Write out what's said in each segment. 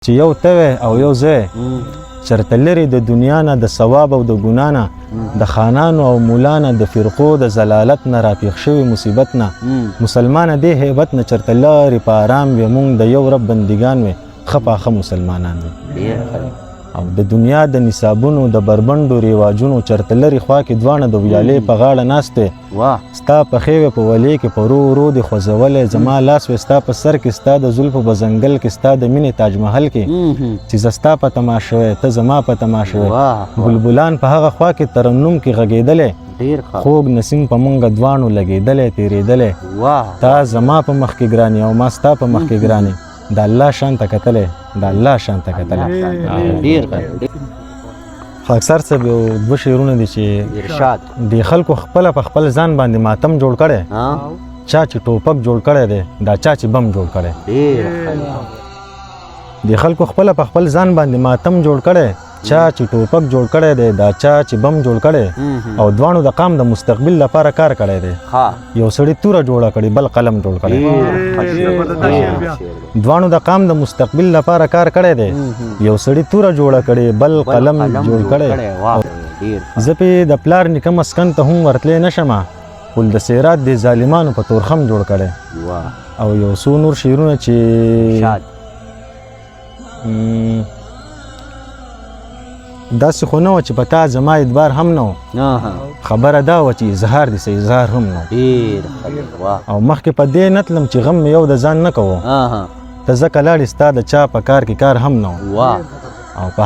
چې یو ته او یو زه چرته لري د دنیا نه د ثواب او د ګنا نه د خانانو او مولانه د فرقو د زلالت نه راپیښ شوي مصیبت نه مسلمانه دې هیبت نه چرته لري په آرام وي مونږ د یو رب بندګان وي ښه پاخه مسلمانان وي او د دنیا د نصابونو د بربنډو رواجونو چرته لري خوا کې دواړه د ویالې په غاړه ناست دی ستا پښې وې په ولې کې په ورو ورو دې خوځولی زما لاس وې ستا په سر کې ستا د زلفو په ځنګل کې ستا د مینې تاج محل کې چې زه ستا په تماشه وې ته زما په تماشه وې بلبلان په هغه خوا کې ترنم کې غږېدلی خوږ نسیم په مونږ دواړو لګېدلی تېرېدلی تا زما په مخ کې ګرانې او ما ستا په مخ کې ګرانې د الله شان ته کتلی د الله شان ته کتلی خو اکثر صاحب یو دوه شعرونه دي چې د خلکو خپله په خپل ځان باندې ماتم جوړ کړی چا چې ټوپک جوړ کړی دی دا چا چې بم جوړ کړی د خلکو خپله په خپل ځان باندې ماتم جوړ کړی چا چې ټوپک جوړ کړی دی دا چا چې بم جوړ کړی او دواړو د قام د مستقبل لپاره کار کړی دی یو سړي توره جوړه کړي بل قلم جوړ کړی دواړو د قام د مستقبل لپاره کار کړی دی یو سړي توره جوړه کړي بل قلم جوړ کړی زه پې د پلار نیکه مسکن ته هم ورتلی نشم پل د سیرات د ظالمانو په تورخم جوړ کړی او یو څو نور شعرونه چې داسې خو نه وه چې په تا زما اعتبار هم نه و خبره دا وه چې اظهار دې څه اظهار هم نه او مخکې په دې نه تلم چې غم مې یو د ځان نه کوو ته ځکه لاړې ستا د چا په کار کې کار هم نه و او په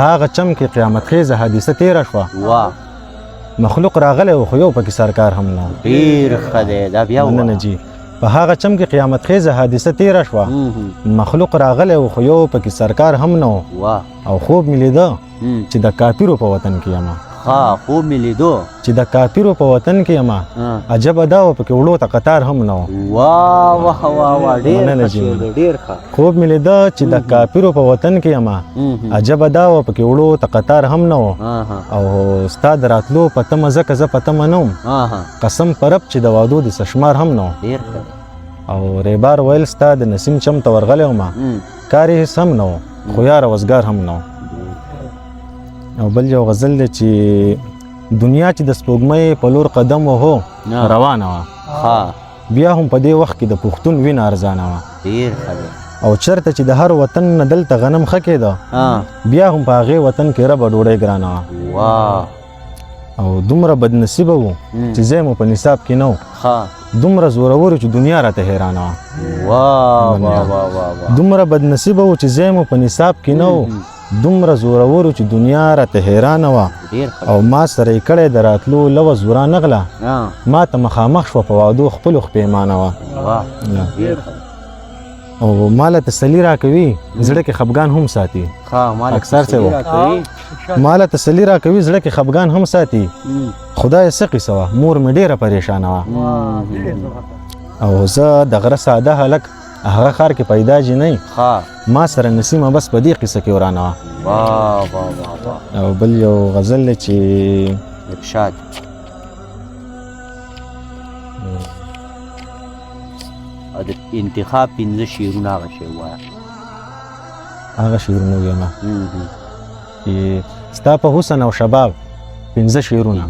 هغه چم کې قیامت خیزه حادثه تېره شوه مخلوق راغلی و خو یو پکې سرکار هم نه و مننه جي په هغه چم کې قیامت خیزه حادثه تېره شوه مخلوق راغلی و خو یو پکې سرکار هم نه و او خوب مې لیده چې د کافرو په وطن کې یم خوب مې لیدو چې د کافرو په وطن کې یم عجبه دا و پکې وړو ته قطار هم نه و خوب مې لیده چې د کافرو په وطن کې یم عجبه دا و پکې وړو ته قطار هم نه و او ستا د راتلو په تمه ځکه زه په تمه نه وم قسم په رب چې د وعدو د سشمار هم نه و او ریبار ویل ستا د نسیم چم ته ورغلی وم کار یې هېڅ هم نه و خو یاره وزګار هم نه و او بل یو غزل دی چې دنیا چې د سپوږمۍ په لور قدم وهو روانه وه بیا هم په دې وخت کې د پښتون وینه ارزانه وه او چرته چې د هر وطن نه دلته غنم ښه کېده بیا هم په هغې وطن کې ربه ډوډۍ ګرانه وه او دومره بدنصیبه وو چې ځای مو په نصاب کې نه و دومره زورور چې دنیا راته حیرانه وه دومره بدنصیبه وو چې ځای مو په نصاب کې نه و دومره زورور چې دنیا راته حیرانه وه او ما سره یې کړی د راتلو لوه زورا نغله ما ته مخامخ شوه په وعدو خپلو خپیمانه وه او ماله تسلي راکوي زړه کې خفګان هم ساتي اکثر څه وه ماله تسلي راکوي زړه کې خفګان هم ساتي خدای څه قیصه وه مور مې ډېره پریشانه وه او زه د غره ساده هلک هغه ښار کې پیدا جنۍ ما سره نسیمه بس په دې قصه کې ورانه وه او بل یو غزل دی چې ارشاد د انتخاب 15 شعرونه هغه شی ووایه هغه شعرونه ویمه چې ستا په حسن او شباب 15 شعرونه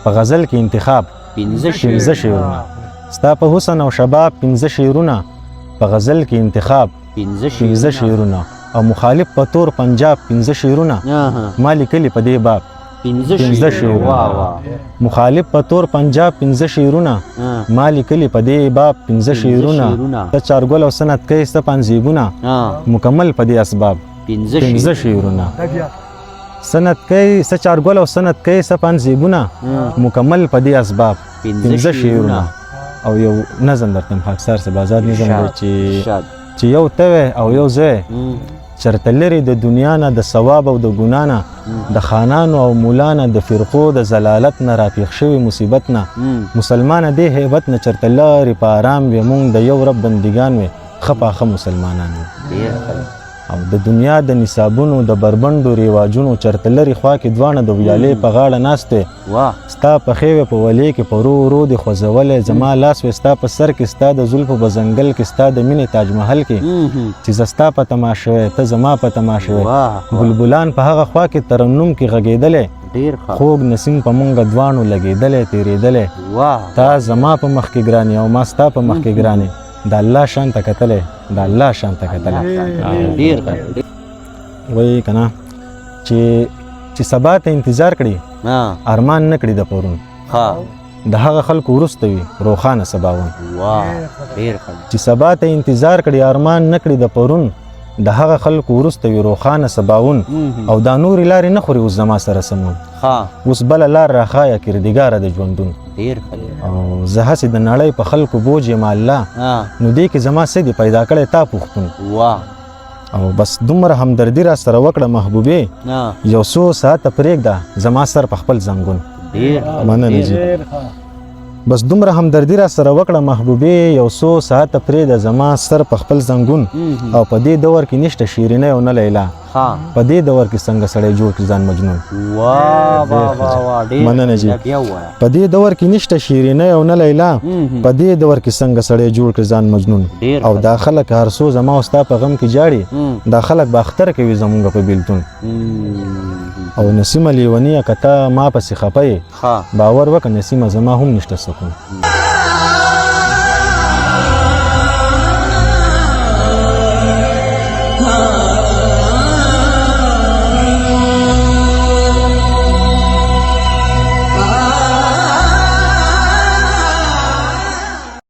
په غزل کې انتخاب 15 شعرونه ستا په حسن او شباب 15 شعرونه په غزل کې انتخاب 15 شعرونه او مخالف په تور پنجاب 15 شعرونه ما لیکلي په دې باب 15 شعرونه مخالف په تور پنجاب 15 شعرونه ما لیکلي په دې باب 15 شعرونه ته چارګل او سنت کې ست پنځيګونه مکمل په دې اسباب 15 شعرونه سنت کې ست چارګل او سنت کې ست پنځيګونه مکمل په دې اسباب 15 شعرونه او یو نظم درته اکثر څه بازار نظم دی چې یو ته او یو زه چرته لري د دنیا نه د ثواب او د ګنا نه د خانانو او مولانه د فرقو د زلالت نه راپیښ شوي مصیبت نه مسلمانه دې هیبت نه چرته لري په آرام وي مونږ د یو رب بندګان وي ښه پاخه مسلمانان وي او د دنیا د نصابونو د بربندو رواجونو چرته لري خوا کې دواړه د ویالې په غاړه ناستې واه ستا پښې وې په ولې کې په ورو ورو دې خوځولې زما لاس وې ستا په سر کې ستا د زلفو په ځنګل کې ستا د مینې تاج محل کې چې زه ستا په تماشه وې ته زما په تماشه وې بلبلان په هغه خوا کې ترنم کې غږېدلې ډیر ښه خوږ نسیم په مونږ دواړو لګېدلې تېرېدلې واه تا زما په مخ کې ګرانې او ما ستا په مخ کې ګرانې د الله شان ته کتلې د الله شان ته کتلې ډیر ښه وایي که نه چې سبا ته انتظار کړي ارمان نه کړي د پرون ها د هغه خلکو وروسته وي روښانه سباون واه ډیر ښه چې سبا ته انتظار کړي ارمان نه کړي د پرون د هغه خلکو وروسته وي روښانه سباون او دا نورې لارې نه خوري اوس زما سره سمون ها اوس بله لار راښایه کردګاره د ژوندون ډیر ښه او زه هسې د نړۍ په خلکو بوج یم الله نو دې کې زما څه دي پیدا کړی تا پوښتون واه او بس دومره همدردي را سره وکړه محبوبې یو څو ساعته پرېږده زما سر په خپل زنګون مننه جي بس دومره همدردي را سره وکړه محبوبې یو څو ساعته پرېږده زما سر په خپل زنګون او په دې دور کې نشته شیرینۍ او نه لیلا په دې دور کې څنګه سړی جوړ کړي ځان مجنون مننه جي په دې دور کې نشته شیرینۍ او نه لیلا په دې دور کې څنګه سړی جوړ کړي ځان مجنون او دا خلک هر څو زما او ستا په غم کې جاړي دا خلک به اختر کوي زمونږ په بیلتون او نسیمه لیونیه که ته ما پسې خفه یې باور وکړه نسیمه زما هم نشته سکون